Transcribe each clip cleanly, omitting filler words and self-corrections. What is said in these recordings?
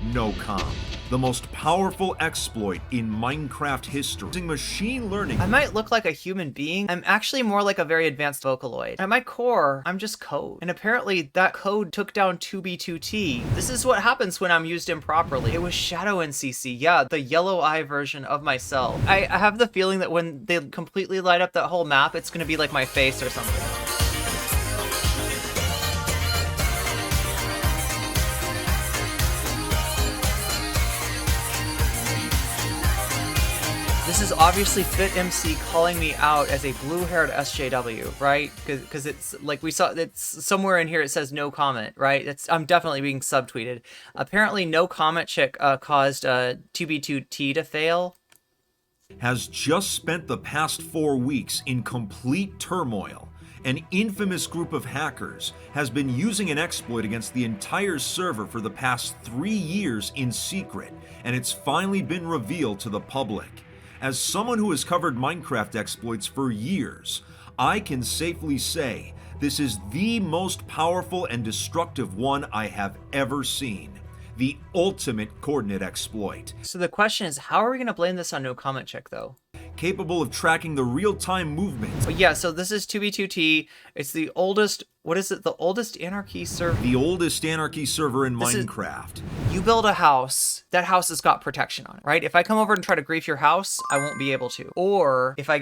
FitMC-Nocom, the most powerful exploit in Minecraft history. Using machine learning. I might look like a human being. I'm actually more like a very advanced Vocaloid. At my core, I'm just code. And apparently that code took down 2B2T. This is what happens when I'm used improperly. It was Shadow NCC, yeah, the yellow eye version of myself. I have the feeling that when they completely light up that whole map, it's gonna be like my face or something. This is obviously FitMC calling me out as a blue-haired SJW, right? Because it's like we saw, it's somewhere in here it says no comment, right? I'm definitely being subtweeted. Apparently, nocommentchick caused 2B2T to fail. Has just spent the past 4 weeks in complete turmoil. An infamous group of hackers has been using an exploit against the entire server for the past 3 years in secret, and it's finally been revealed to the public. As someone who has covered Minecraft exploits for years, I can safely say this is the most powerful and destructive one I have ever seen. The ultimate coordinate exploit. So the question is, how are we going to blame this on nocommentchick though? Capable of tracking the real-time movements. But yeah, so this is 2B2T. It's the oldest, what is it? The oldest anarchy server. The oldest anarchy server in Minecraft. You build a house, that house has got protection on it, right? If I come over and try to grief your house, I won't be able to. Or if I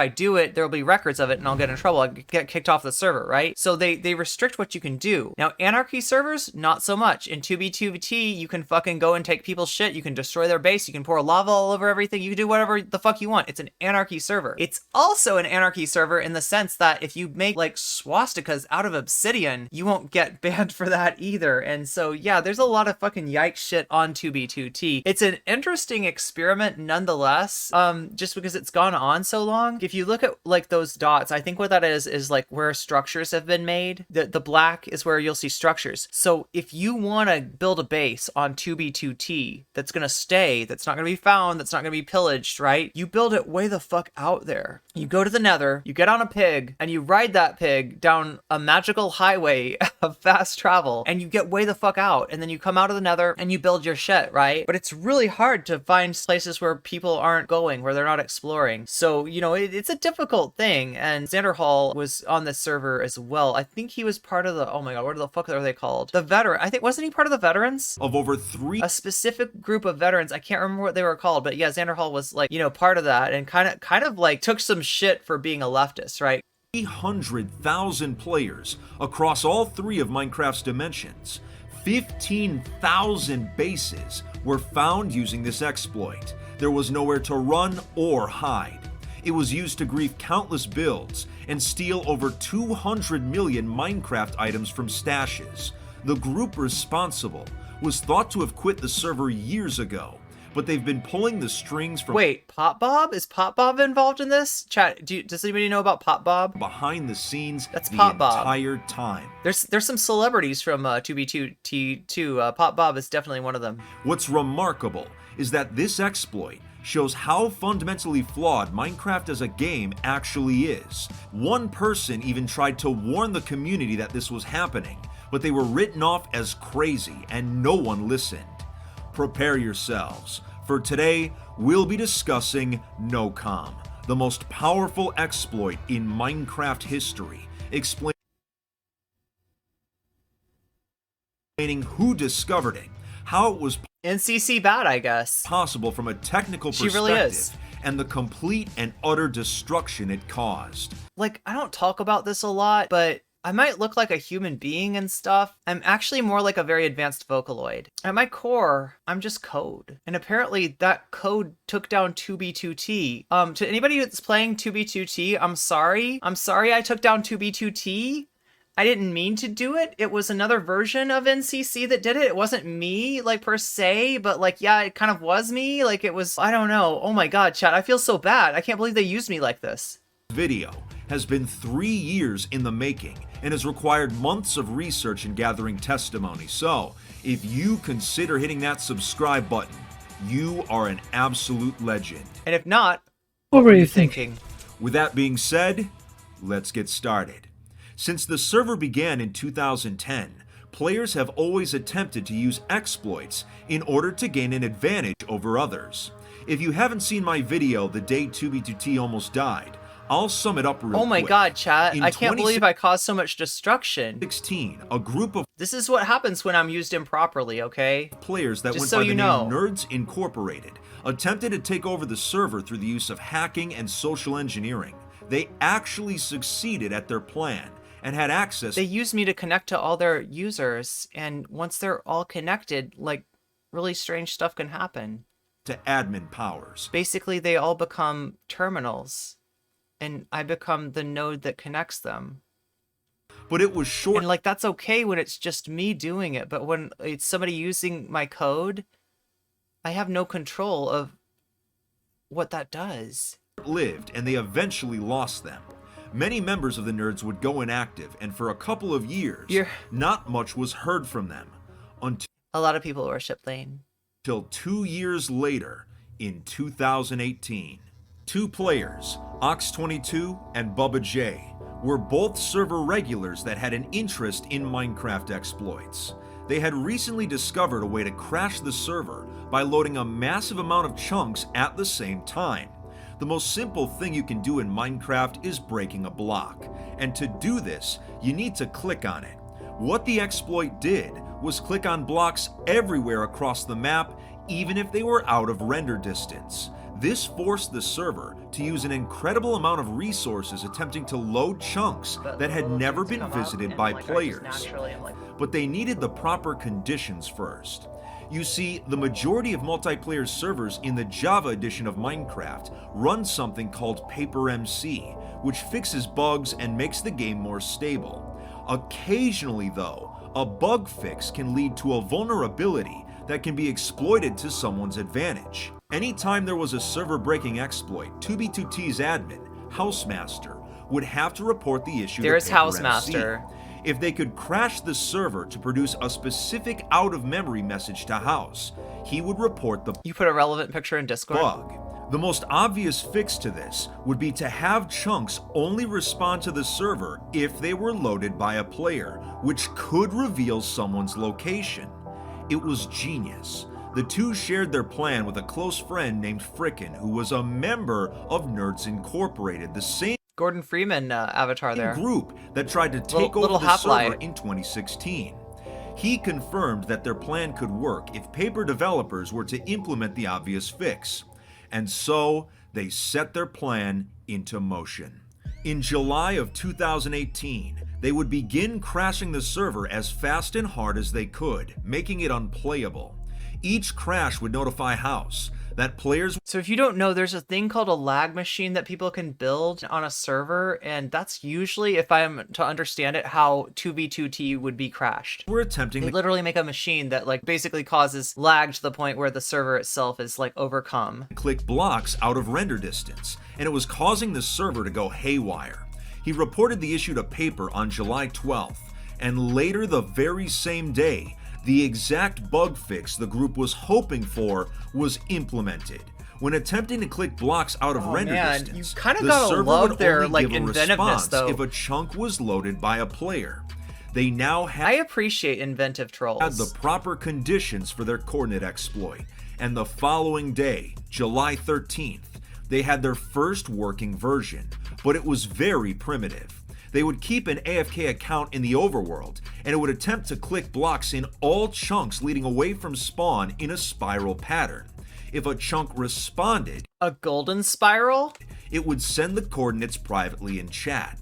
do it, there'll be records of it and I'll get in trouble. I'll get kicked off the server, right? So they restrict what you can do. Now, anarchy servers, not so much. In 2B2T, you can fucking go and take people's shit. You can destroy their base. You can pour lava all over everything. You can do whatever the fuck you want. It's an anarchy server. It's also an anarchy server in the sense that if you make like swastikas out of obsidian, you won't get banned for that either. And so yeah, there's a lot of fucking yikes shit on 2B2T. It's an interesting experiment nonetheless, just because it's gone on so long. If you look at like those dots, I think what that is like where structures have been made. The black is where you'll see structures. So if you want to build a base on 2B2T that's gonna stay, that's not gonna be found, that's not gonna be pillaged, right? You build it way the fuck out there. You go to the nether, you get on a pig, and you ride that pig down a magical highway of fast travel, and you get way the fuck out, and then you come out of the nether and you build your shit, right? But it's really hard to find places where people aren't going, where they're not exploring. So, you know, it's a difficult thing, and Xander Hall was on this server as well. I think he was part of the, oh my god, what the fuck are they called? The veteran, I think, wasn't he part of the veterans? Of over 3. A specific group of veterans, I can't remember what they were called, but yeah, Xander Hall was like, you know, part of that, and kind of like took some shit for being a leftist, right? 300,000 players across all 3 of Minecraft's dimensions. 15,000 bases were found using this exploit. There was nowhere to run or hide. It was used to grief countless builds and steal over 200 million Minecraft items from stashes. The group responsible was thought to have quit the server years ago, but they've been pulling the strings from— Wait, Pop Bob? Is Pop Bob involved in this? Chat, does anybody know about Pop Bob? Behind the scenes. That's the Pop Bob. Entire time. There's some celebrities from 2B2T too. Pop Bob is definitely one of them. What's remarkable is that this exploit shows how fundamentally flawed Minecraft as a game actually is. One person even tried to warn the community that this was happening, but they were written off as crazy and no one listened. Prepare yourselves, for today we'll be discussing Nocom, the most powerful exploit in Minecraft history, explaining who discovered it, how it was NCC bad, I guess. Possible from a technical perspective, she really is. And the complete and utter destruction it caused. Like, I don't talk about this a lot, but I might look like a human being and stuff. I'm actually more like a very advanced Vocaloid. At my core, I'm just code. And apparently that code took down 2B2T. To anybody that's playing 2B2T, I'm sorry. I'm sorry I took down 2B2T. I didn't mean to do it. It was another version of NCC that did it. It wasn't me, like, per se, but, like, yeah, it kind of was me. Like, it was, I don't know. Oh my god, chat, I feel so bad. I can't believe they used me like this. Video has been 3 years in the making and has required months of research and gathering testimony. So, if you consider hitting that subscribe button, you are an absolute legend. And if not, what were you thinking? With that being said, let's get started. Since the server began in 2010, players have always attempted to use exploits in order to gain an advantage over others. If you haven't seen my video the day 2B2T almost died, I'll sum it up real quick. Oh my god, chat. In I can't believe I caused so much destruction. 2016, a group of This is what happens when I'm used improperly, okay? players that Just went so by you the know. name Nerds Incorporated attempted to take over the server through the use of hacking and social engineering. They actually succeeded at their plan and had access They use me to connect to all their users, and once they're all connected, like, really strange stuff can happen. to admin powers. Basically, they all become terminals, and I become the node that connects them. But it was short And, like, that's okay when it's just me doing it, but when it's somebody using my code, I have no control of what that does. lived, and they eventually lost them. Many members of the Nerds would go inactive, and for a couple of years, not much was heard from them A lot of people worship Lane. until 2 years later, in 2018. Two players, Ox22 and Bubba J, were both server regulars that had an interest in Minecraft exploits. They had recently discovered a way to crash the server by loading a massive amount of chunks at the same time. The most simple thing you can do in Minecraft is breaking a block, and to do this, you need to click on it. What the exploit did was click on blocks everywhere across the map, even if they were out of render distance. This forced the server to use an incredible amount of resources attempting to load chunks that had never been visited by players. But they needed the proper conditions first. You see, the majority of multiplayer servers in the Java edition of Minecraft run something called FitMC, which fixes bugs and makes the game more stable. Occasionally, though, a bug fix can lead to a vulnerability that can be exploited to someone's advantage. Anytime there was a server-breaking exploit, 2B2T's admin, Housemaster, would have to report the issue to There's FitMC. Housemaster. If they could crash the server to produce a specific out-of-memory message to House, he would report the You put a relevant picture in Discord? bug. The most obvious fix to this would be to have chunks only respond to the server if they were loaded by a player, which could reveal someone's location. It was genius. The two shared their plan with a close friend named Frickin, who was a member of Nerds Incorporated, the same Gordon Freeman avatar there. group that tried to take Little over the server Half-Life. in 2016. He confirmed that their plan could work if paper developers were to implement the obvious fix. And so they set their plan into motion. In July of 2018, they would begin crashing the server as fast and hard as they could, making it unplayable. Each crash would notify House that players. So if you don't know, there's a thing called a lag machine that people can build on a server, and that's usually, if I'm to understand it, how 2v2t would be crashed. Were attempting They to literally make a machine that like basically causes lag to the point where the server itself is like overcome. click blocks out of render distance, and it was causing the server to go haywire. He reported the issue to Paper on July 12th, and later the very same day, the exact bug fix the group was hoping for was implemented. When attempting to click blocks out of render distance, you kind of the gotta server love would their only like give a inventiveness response though. if a chunk was loaded by a player. They now I had appreciate inventive trolls. the proper conditions for their coordinate exploit, and the following day, July 13th, they had their first working version, but it was very primitive. They would keep an AFK account in the overworld, and it would attempt to click blocks in all chunks leading away from spawn in a spiral pattern. If a chunk responded, A golden spiral? it would send the coordinates privately in chat.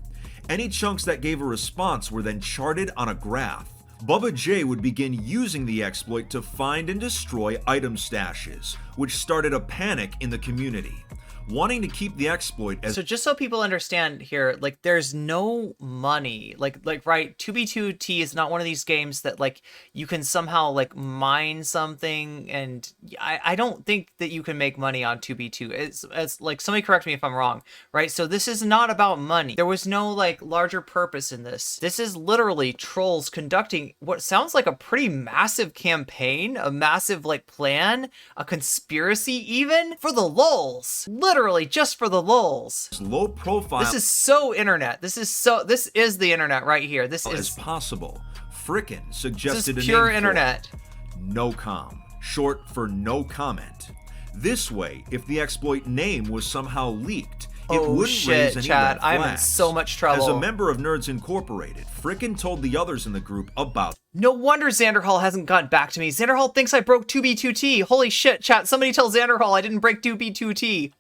Any chunks that gave a response were then charted on a graph. Bubba J would begin using the exploit to find and destroy item stashes, which started a panic in the community. Wanting to keep the exploit as So just so people understand here, like there's no money, like right, 2b2t is not one of these games that like you can somehow like mine something, and I don't think that you can make money on 2b2. It's like, somebody correct me if I'm wrong, right? So this is not about money. There was no like larger purpose in this. This is literally trolls conducting what sounds like a pretty massive campaign, a massive like plan, a conspiracy even, for the lulz. Literally just for the lulz. low profile This is so internet. This is the internet right here. This as is possible, Frickin suggested This is a pure name internet. for it. NOCOM, short for no comment. This way, if the exploit name was somehow leaked, it wouldn't raise any Chad, red I'm in flags. so much trouble. As a member of Nerds Incorporated, Frickin told the others in the group about No wonder Xanderhall hasn't gotten back to me. Xanderhall thinks I broke 2B2T. Holy shit, chat. Somebody tell Xanderhall I didn't break 2B2T.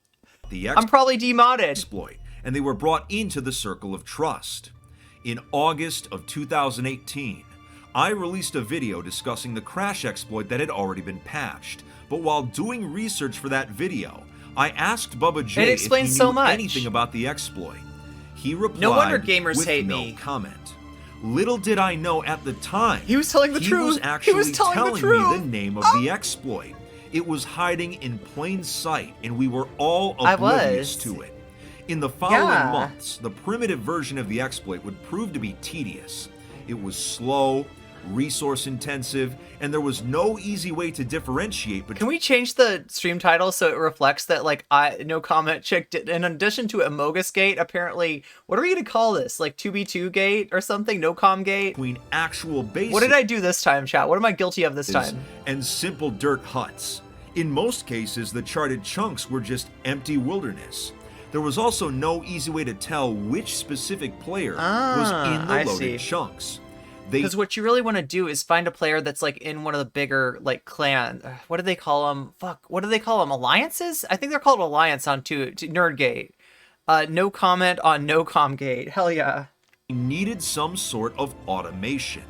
I'm probably demodded. Exploit, and they were brought into the circle of trust. In August of 2018, I released a video discussing the crash exploit that had already been patched. But while doing research for that video, I asked Bubba J if he knew anything about the exploit. He replied, no wonder gamers with hate no me. comment. Little did I know at the time, he was telling the truth. He was actually telling the truth. me the name of the exploit. It was hiding in plain sight, and we were all oblivious to it. In the following months, the primitive version of the exploit would prove to be tedious. It was slow, resource intensive, and there was no easy way to differentiate between. Can we change the stream title so it reflects that, like, nocommentchick did, in addition to Amogus Gate, apparently, what are we gonna call this? Like 2B2 Gate or something? Nocom Gate? Between actual basics. What did I do this time, chat? What am I guilty of this time? And simple dirt huts. In most cases, the charted chunks were just empty wilderness. There was also no easy way to tell which specific player was in the loaded chunks. Because what you really want to do is find a player that's like in one of the bigger like clan. What do they call them? Fuck. What do they call them? Alliances? I think they're called Alliance on Nerdgate. No comment on Nocomgate. Hell yeah. Needed some sort of automation.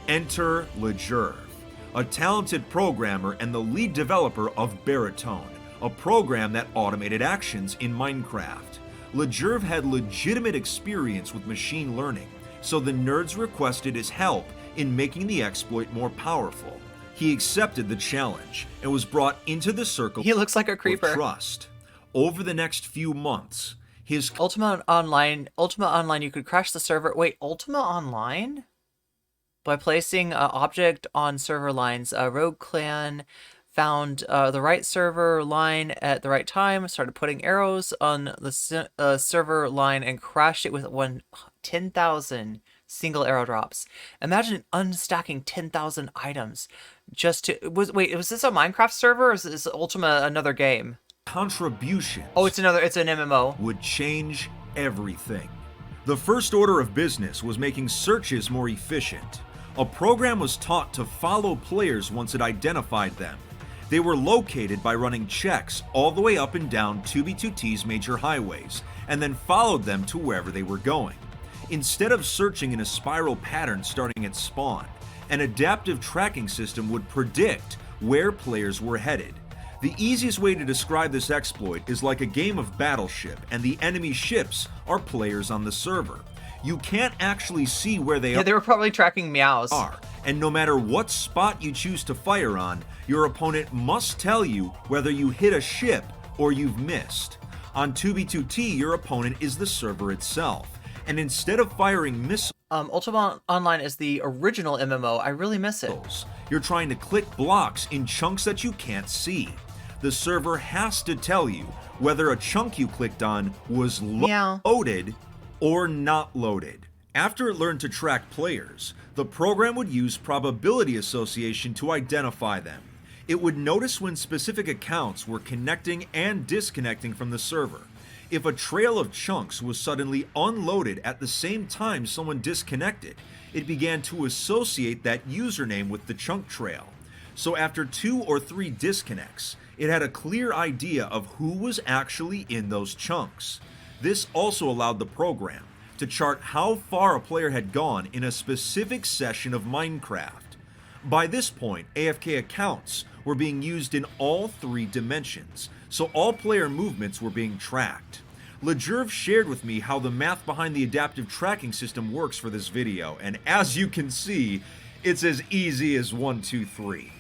Enter Lejerv, a talented programmer and the lead developer of Baritone, a program that automated actions in Minecraft. Lejerv had legitimate experience with machine learning, so the nerds requested his help in making the exploit more powerful. He accepted the challenge and was brought into the circle he looks like a creeper. of trust. Over the next few months, his Ultima Online, you could crash the server. Wait, Ultima Online? By placing an object on server lines, a rogue clan found the right server line at the right time, started putting arrows on the server line, and crashed it with 10,000 single arrow drops. Imagine unstacking 10,000 items just to... was this a Minecraft server, or is this Ultima another game? Contributions. Oh, it's an MMO. Would change everything. The first order of business was making searches more efficient. A program was taught to follow players once it identified them. They were located by running checks all the way up and down 2B2T's major highways, and then followed them to wherever they were going. Instead of searching in a spiral pattern starting at spawn, an adaptive tracking system would predict where players were headed. The easiest way to describe this exploit is like a game of Battleship, and the enemy ships are players on the server. You can't actually see where they are. Yeah, they were probably tracking meows. And no matter what spot you choose to fire on, your opponent must tell you whether you hit a ship or you've missed. On 2B2T, your opponent is the server itself, and instead of firing missiles, Ultima Online is the original MMO. I really miss it. You're trying to click blocks in chunks that you can't see. The server has to tell you whether a chunk you clicked on was loaded or not loaded. After it learned to track players, the program would use probability association to identify them. It would notice when specific accounts were connecting and disconnecting from the server. If a trail of chunks was suddenly unloaded at the same time someone disconnected, it began to associate that username with the chunk trail. So after 2 or 3 disconnects, it had a clear idea of who was actually in those chunks. This also allowed the program to chart how far a player had gone in a specific session of Minecraft. By this point, AFK accounts were being used in all 3 dimensions, so all player movements were being tracked. Lejerv shared with me how the math behind the adaptive tracking system works for this video, and as you can see, it's as easy as 1, 2, 3.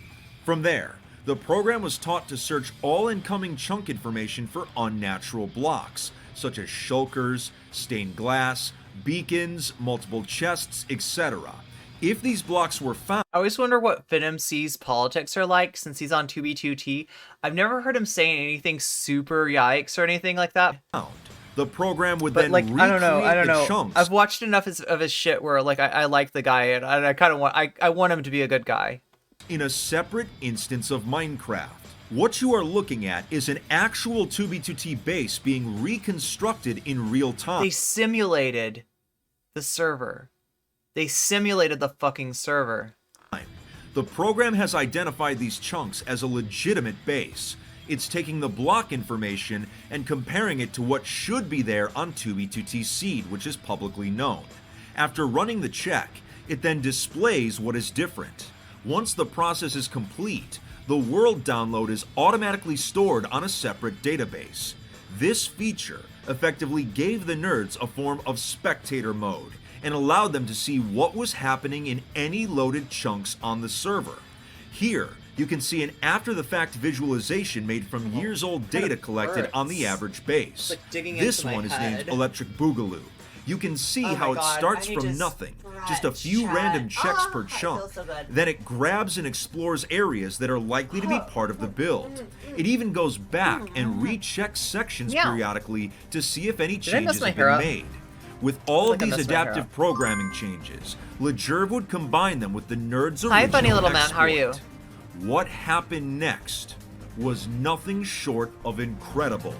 From there, the program was taught to search all incoming chunk information for unnatural blocks, such as shulkers, stained glass, beacons, multiple chests, etc. If these blocks were found... I always wonder what FitMC's politics are like since he's on 2B2T. I've never heard him saying anything super yikes or anything like that. The program would But then like, recreate I don't the know. chunks. I've watched enough of his shit where like I like the guy and I kind of want I want him to be a good guy. In a separate instance of Minecraft. What you are looking at is an actual 2B2T base being reconstructed in real time. They simulated the server. They simulated the fucking server. The program has identified these chunks as a legitimate base. It's taking the block information and comparing it to what should be there on 2B2T seed, which is publicly known. After running the check, it then displays what is different. Once the process is complete, the world download is automatically stored on a separate database. This feature effectively gave the nerds a form of spectator mode and allowed them to see what was happening in any loaded chunks on the server. Here, you can see an after-the-fact visualization made from years-old data collected on the average base. Like digging This into my one is head. named Electric Boogaloo. You can see Oh how my it God, starts I need from to nothing, stretch, just a few chat. random checks per I feel chunk. so good. Then it grabs and explores areas that are likely to be part of the build. It even goes back and rechecks sections Meow. periodically to see if any I mess changes my have hair been up? made. With all like I of these messed my hair adaptive up. programming changes, Lejerv would combine them with the nerds' original Hi, funny little man. How are you? exploit. What happened next was nothing short of incredible.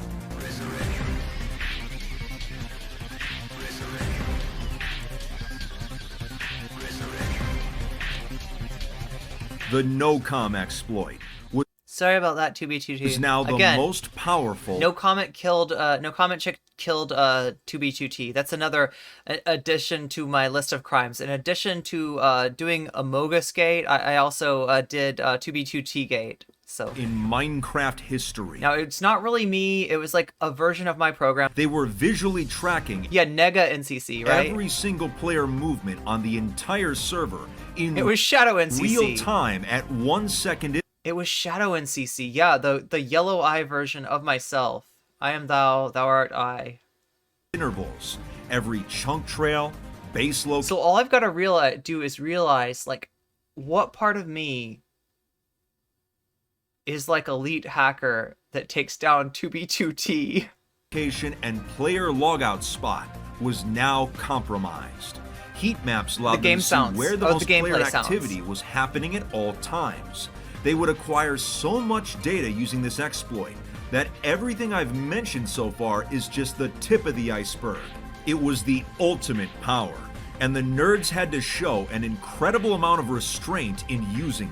The NOCOM exploit Sorry about that, 2B22. is now the Again, most powerful. nocommentchick killed 2B2T. That's another addition to my list of crimes. In addition to doing Amogus Gate, I also did 2B2T Gate. So in Minecraft history. now it's not really me. It was like a version of my program. They were visually tracking Yeah, Nega NCC, right? every single player movement on the entire server in It was Shadow NCC. real time at 1 second. It was Shadow NCC. Yeah, the yellow eye version of myself. I am thou, thou art I. Intervals. Every chunk trail, base location. So all I've got to realize like what part of me is like elite hacker that takes down 2B2T. And player logout spot was now compromised. Heat maps allowed The game them to see sounds. where the Oh, most the gameplay player sounds. activity was happening at all times. They would acquire so much data using this exploit that everything I've mentioned so far is just the tip of the iceberg. It was the ultimate power, and the nerds had to show an incredible amount of restraint in using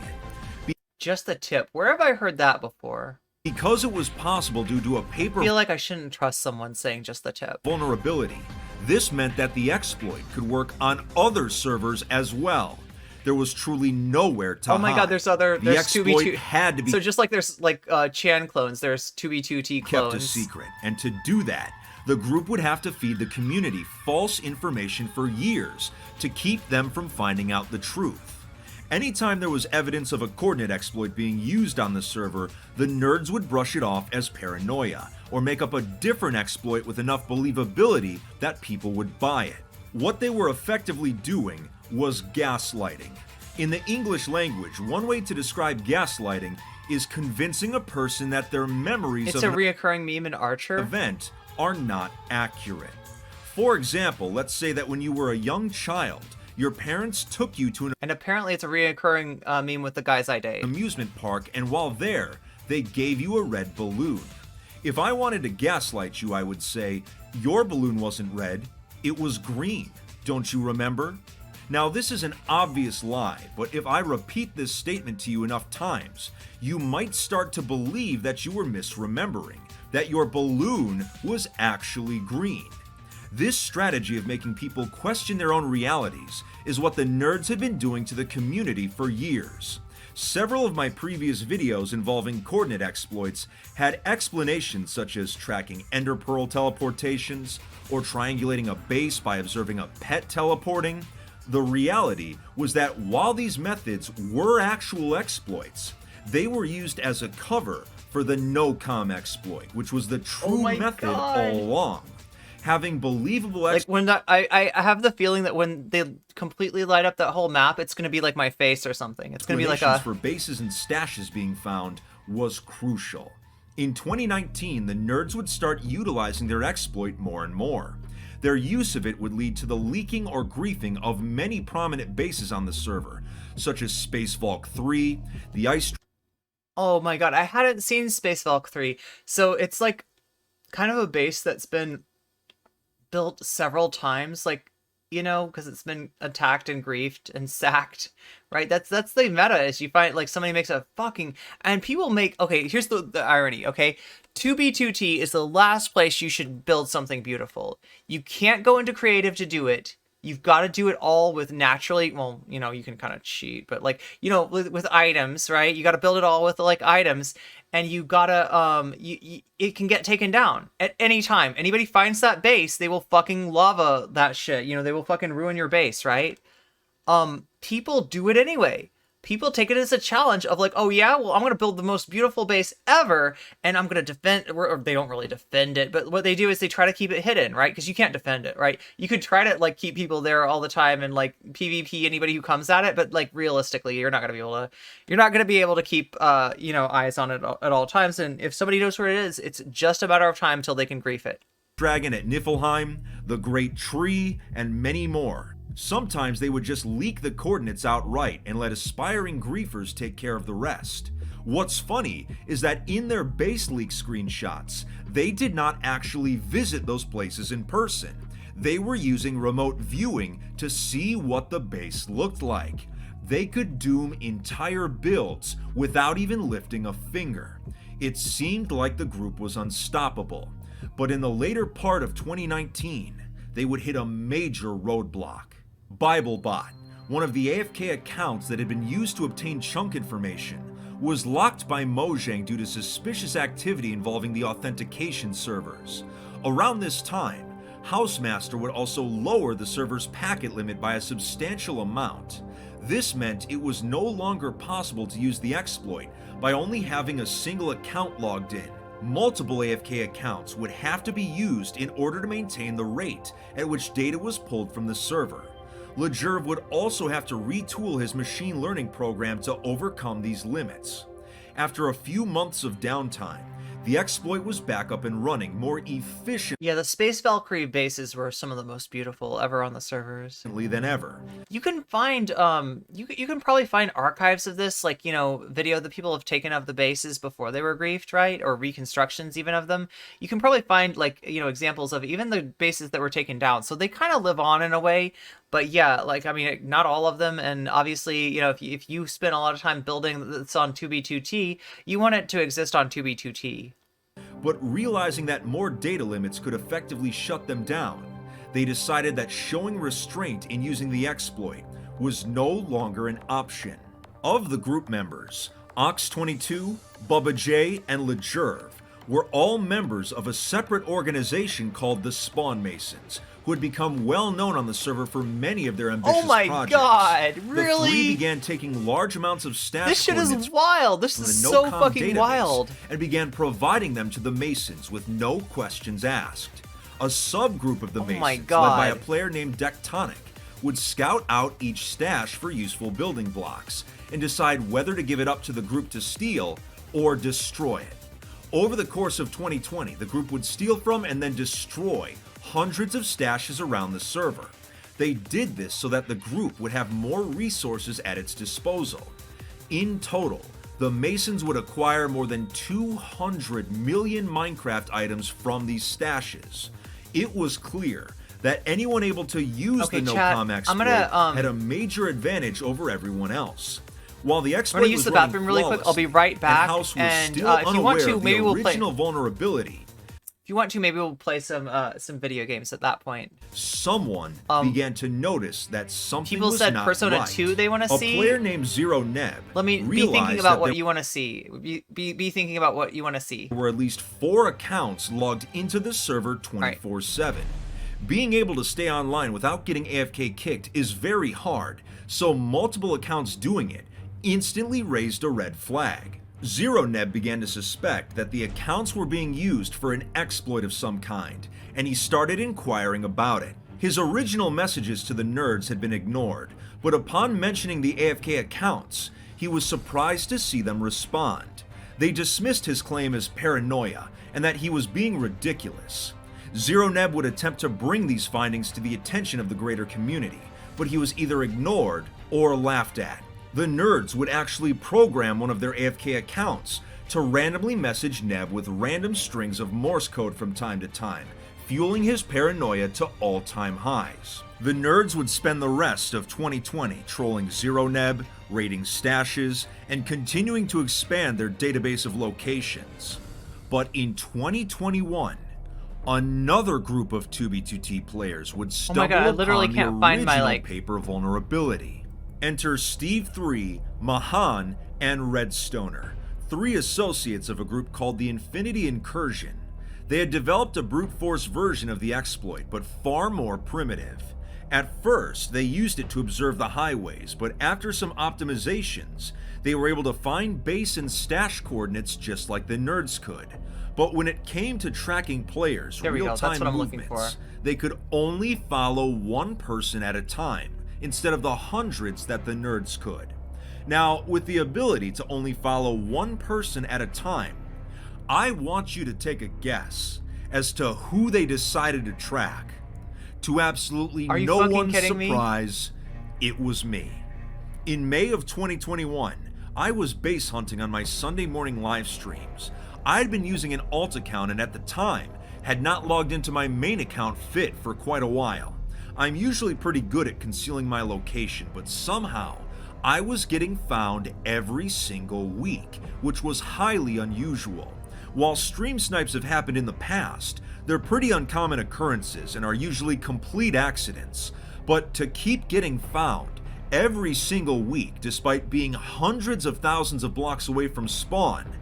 it. Just the tip. Where have I heard that before? Because it was possible due to a I paper feel like I shouldn't trust someone saying just the tip. vulnerability, this meant that the exploit could work on other servers as well. There was truly nowhere to Oh my hide. god, there's The 2B2. had to be So just like there's like Chan clones, there's 2B2T clones. kept a secret, and to do that, the group would have to feed the community false information for years to keep them from finding out the truth. Anytime there was evidence of a coordinate exploit being used on the server, the nerds would brush it off as paranoia, or make up a different exploit with enough believability that people would buy it. What they were effectively doing was gaslighting. In the English language, one way to describe gaslighting is convincing a person that their memories It's of a an reoccurring meme in Archer. event are not accurate. For example, let's say that when you were a young child, your parents took you to an And apparently it's a reoccurring meme with the guys I date. amusement park, and while there, they gave you a red balloon. If I wanted to gaslight you, I would say, your balloon wasn't red, it was green. Don't you remember? Now, this is an obvious lie, but if I repeat this statement to you enough times, you might start to believe that you were misremembering, that your balloon was actually green. This strategy of making people question their own realities is what the nerds had been doing to the community for years. Several of my previous videos involving coordinate exploits had explanations such as tracking ender pearl teleportations or triangulating a base by observing a pet teleporting. The reality was that while these methods were actual exploits, they were used as a cover for the NOCOM exploit, which was the true my method God. all along. Having believable Like when that, I have the feeling that when they completely light up that whole map, it's gonna be like my face or something. It's gonna be like explanations a for bases and stashes being found was crucial. In 2019, the nerds would start utilizing their exploit more and more. Their use of it would lead to the leaking or griefing of many prominent bases on the server, such as Space Valk 3, the Ice... Oh my god, I hadn't seen Space Valk 3, so it's like kind of a base that's been built several times, like, you know, because it's been attacked and griefed and sacked, right? That's the meta, is you find, like, somebody makes a fucking... And people make... Okay, here's the irony, okay? 2B2T is the last place you should build something beautiful. You can't go into creative to do it. You've got to do it all with naturally... Well, you know, you can kind of cheat, but, like, you know, with items, right? You got to build it all with, like, items. And you gotta, it can get taken down at any time. Anybody finds that base, they will fucking lava that shit. You know, they will fucking ruin your base, right? People do it anyway. People take it as a challenge of like, oh yeah, well, I'm gonna build the most beautiful base ever, and I'm gonna defend, or they don't really defend it, but what they do is they try to keep it hidden, right? Because you can't defend it, right? You could try to like keep people there all the time and like PvP anybody who comes at it, but like realistically, you're not gonna be able to keep, you know, eyes on it at all times. And if somebody knows where it is, it's just a matter of time till they can grief it. Dragon at Niflheim, the Great Tree, and many more. Sometimes they would just leak the coordinates outright and let aspiring griefers take care of the rest. What's funny is that in their base leak screenshots, they did not actually visit those places in person. They were using remote viewing to see what the base looked like. They could doom entire builds without even lifting a finger. It seemed like the group was unstoppable. But in the later part of 2019, they would hit a major roadblock. BibleBot, one of the AFK accounts that had been used to obtain chunk information, was locked by Mojang due to suspicious activity involving the authentication servers. Around this time, Housemaster would also lower the server's packet limit by a substantial amount. This meant it was no longer possible to use the exploit by only having a single account logged in. Multiple AFK accounts would have to be used in order to maintain the rate at which data was pulled from the server. Lejerv would also have to retool his machine learning program to overcome these limits. After a few months of downtime, the exploit was back up and running more efficiently. Yeah, the Space Valkyrie bases were some of the most beautiful ever on the servers. Than ever. You can find, you can probably find archives of this, like, you know, video that people have taken of the bases before they were griefed, right? Or reconstructions even of them. You can probably find, like, you know, examples of even the bases that were taken down. So they kind of live on in a way. But yeah, like, I mean, not all of them. And obviously, you know, if you spend a lot of time building that's on 2B2T, you want it to exist on 2B2T. But realizing that more data limits could effectively shut them down, they decided that showing restraint in using the exploit was no longer an option. Of the group members, Ox22, Bubba J, and Lejerv were all members of a separate organization called the Spawn Masons, who had become well known on the server for many of their ambitious projects. Oh my god, really? The three began taking large amounts of stash This shit coordinates is wild. This from is the so NOCOM fucking database wild. and began providing them to the Masons with no questions asked. A subgroup of the Masons, led by a player named Dectonic, would scout out each stash for useful building blocks and decide whether to give it up to the group to steal or destroy it. Over the course of 2020, the group would steal from and then destroy hundreds of stashes around the server. They did this so that the group would have more resources at its disposal. In total, the Masons would acquire more than 200 million Minecraft items from these stashes. It was clear that anyone able to use the NOCOM exploit had a major advantage over everyone else. While the exploit I'm gonna use the bathroom really quick. I'll be right back. And if you want to, maybe we'll play vulnerability. If you want to, maybe we'll play some video games at that point. Someone began to notice that something people was said not Persona right. 2 they want to see. A player named Zero Neb. Let me be thinking about what you want to see. Be thinking about what you want to see. There were at least 4 accounts logged into the server 24/7. Being able to stay online without getting AFK kicked is very hard, so multiple accounts doing it instantly raised a red flag. Zero Neb began to suspect that the accounts were being used for an exploit of some kind, and he started inquiring about it. His original messages to the nerds had been ignored, but upon mentioning the AFK accounts, he was surprised to see them respond. They dismissed his claim as paranoia and that he was being ridiculous. ZeroNeb would attempt to bring these findings to the attention of the greater community, but he was either ignored or laughed at. The nerds would actually program one of their AFK accounts to randomly message Neb with random strings of Morse code from time to time, fueling his paranoia to all-time highs. The nerds would spend the rest of 2020 trolling ZeroNeb, raiding stashes, and continuing to expand their database of locations. But in 2021, another group of 2B2T players would stumble upon the original paper vulnerability. Enter Steve 3, Mahan, and Redstoner, 3 associates of a group called the Infinity Incursion. They had developed a brute force version of the exploit, but far more primitive. At first, they used it to observe the highways, but after some optimizations, they were able to find base and stash coordinates just like the nerds could. But when it came to tracking players' real-time movements, they could only follow one person at a time, instead of the hundreds that the nerds could. Now, with the ability to only follow one person at a time, I want you to take a guess as to who they decided to track. To absolutely no one's surprise, it was me. In May of 2021, I was base hunting on my Sunday morning live streams. I had been using an alt account and at the time had not logged into my main account Fit for quite a while. I'm usually pretty good at concealing my location, but somehow I was getting found every single week, which was highly unusual. While stream snipes have happened in the past, they're pretty uncommon occurrences and are usually complete accidents. But to keep getting found every single week, despite being hundreds of thousands of blocks away from spawn,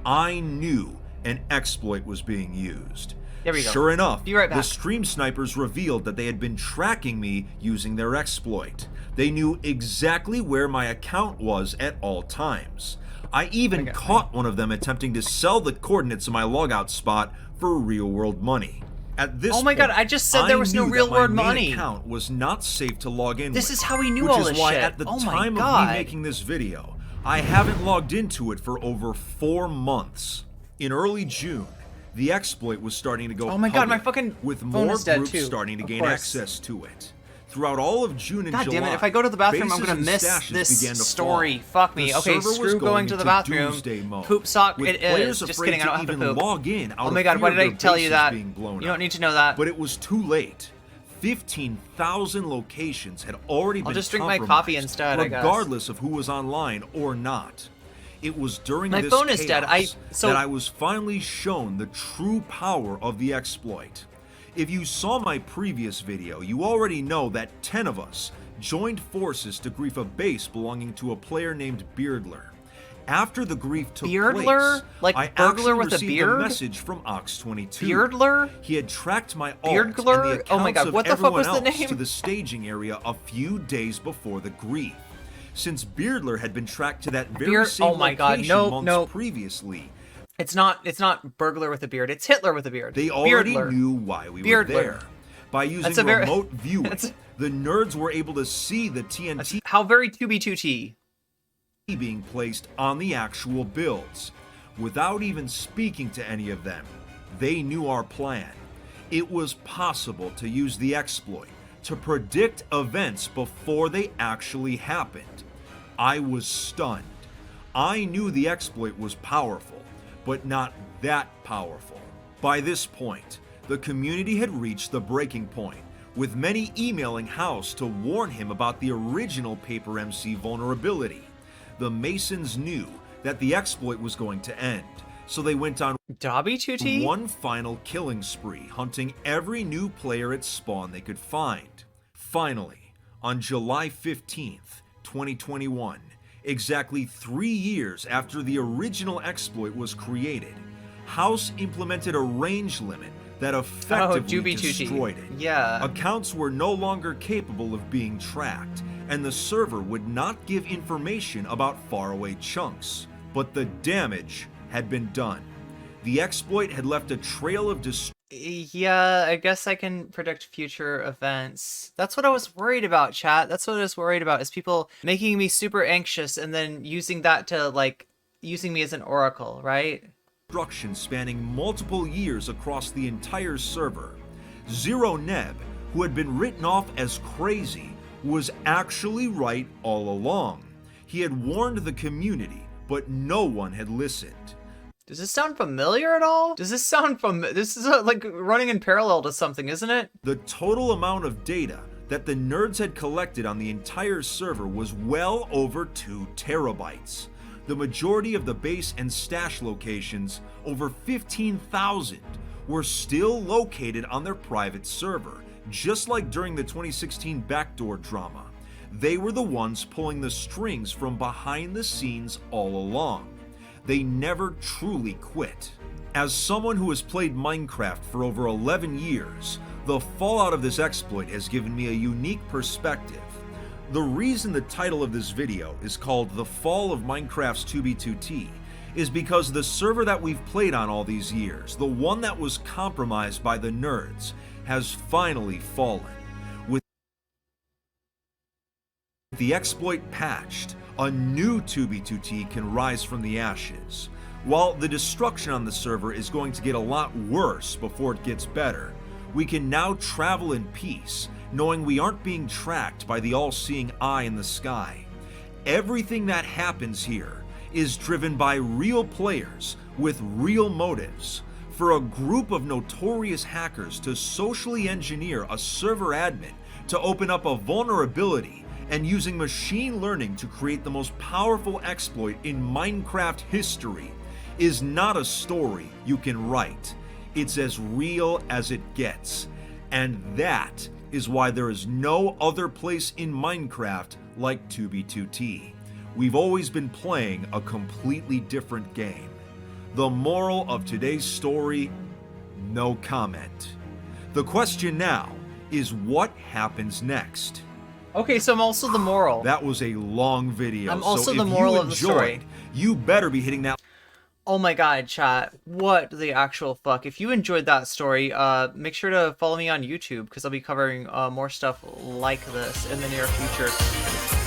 I knew an exploit was being used. There we go. Sure enough, Be right back. the stream snipers revealed that they had been tracking me using their exploit. They knew exactly where my account was at all times. I even caught one of them attempting to sell the coordinates of my logout spot for real-world money. At this point, God, I just said there was no real-world money. My account was not safe to log in This with, is how we knew all this shit. Which is why at the time of me making this video, I haven't logged into it for over 4 months. In early June, the exploit was starting to go God, my fucking with phone more is dead groups too. starting to gain access to it. Throughout all of June and God July, damn it, if I go to the bathroom, I'm bases gonna and miss stashes this began to story. fall. Fuck me. The Okay, server was screw going to the into bathroom. doomsday mode, Poop sock with it players is. Just afraid kidding, I don't have to to even poop. log in out Oh of my god, fear why of did I their tell you bases that? being blown You don't up. need to know that. But it was too late. 15,000 locations had already been I'll just drink my compromised, coffee instead, I guess. regardless of who was online or not. It was during My this phone is dead. chaos that I was finally shown the true power of the exploit. If you saw my previous video, you already know that 10 of us joined forces to grief a base belonging to a player named Beardler. After the grief took Beardler? place, Like I burglar actually with a received beard? a message from Ox22. Beardler? He had tracked my alt Beardler? and the Oh my accounts god, what of the fuck was everyone the else name? to the staging area a few days before the grief. Since Beardler had been tracked to that very same oh my god, location no. months previously, It's not burglar with a beard. It's Hitler with a beard. they already Beardler. knew why we Beardler. were there. By using a very- remote viewing, the nerds were able to see the TNT How very 2B2T. being placed on the actual builds. Without even speaking to any of them, they knew our plan. It was possible to use the exploit to predict events before they actually happened. I was stunned. I knew the exploit was powerful, but not that powerful. By this point, the community had reached the breaking point, with many emailing House to warn him about the original Paper MC vulnerability. The Masons knew that the exploit was going to end, so they went on Dobby2T? one final killing spree, hunting every new player at spawn they could find. Finally, on July 15th, 2021, exactly 3 years after the original exploit was created, House implemented a range limit that effectively destroyed it. Yeah. Accounts were no longer capable of being tracked, and the server would not give information about faraway chunks. But the damage had been done. The exploit had left a trail of destruction. Yeah, I guess I can predict future events. That's what I was worried about, chat. That's what I was worried about, is people making me super anxious and then using that to, like, using me as an oracle, right? Destruction spanning multiple years across the entire server. Zero Neb, who had been written off as crazy, was actually right all along. He had warned the community, but no one had listened. Does this sound familiar at all? Does this sound this is like running in parallel to something, isn't it? The total amount of data that the nerds had collected on the entire server was well over 2 terabytes. The majority of the base and stash locations, over 15,000, were still located on their private server, just like during the 2016 backdoor drama. They were the ones pulling the strings from behind the scenes all along. They never truly quit. As someone who has played Minecraft for over 11 years, the fallout of this exploit has given me a unique perspective. The reason the title of this video is called The Fall of Minecraft's 2b2t is because the server that we've played on all these years, the one that was compromised by the nerds, has finally fallen. With the exploit patched, a new 2b2t can rise from the ashes. While the destruction on the server is going to get a lot worse before it gets better, we can now travel in peace, knowing we aren't being tracked by the all-seeing eye in the sky. Everything that happens here is driven by real players with real motives. For a group of notorious hackers to socially engineer a server admin to open up a vulnerability and using machine learning to create the most powerful exploit in Minecraft history is not a story you can write. It's as real as it gets. And that is why there is no other place in Minecraft like 2b2t. We've always been playing a completely different game. The moral of today's story, no comment. The question now is what happens next? Okay, so I'm also the moral. That was a long video. I'm also so the if moral you of the story. enjoyed, you better be hitting that. Oh my god, chat. What the actual fuck? If you enjoyed that story, make sure to follow me on YouTube because I'll be covering more stuff like this in the near future.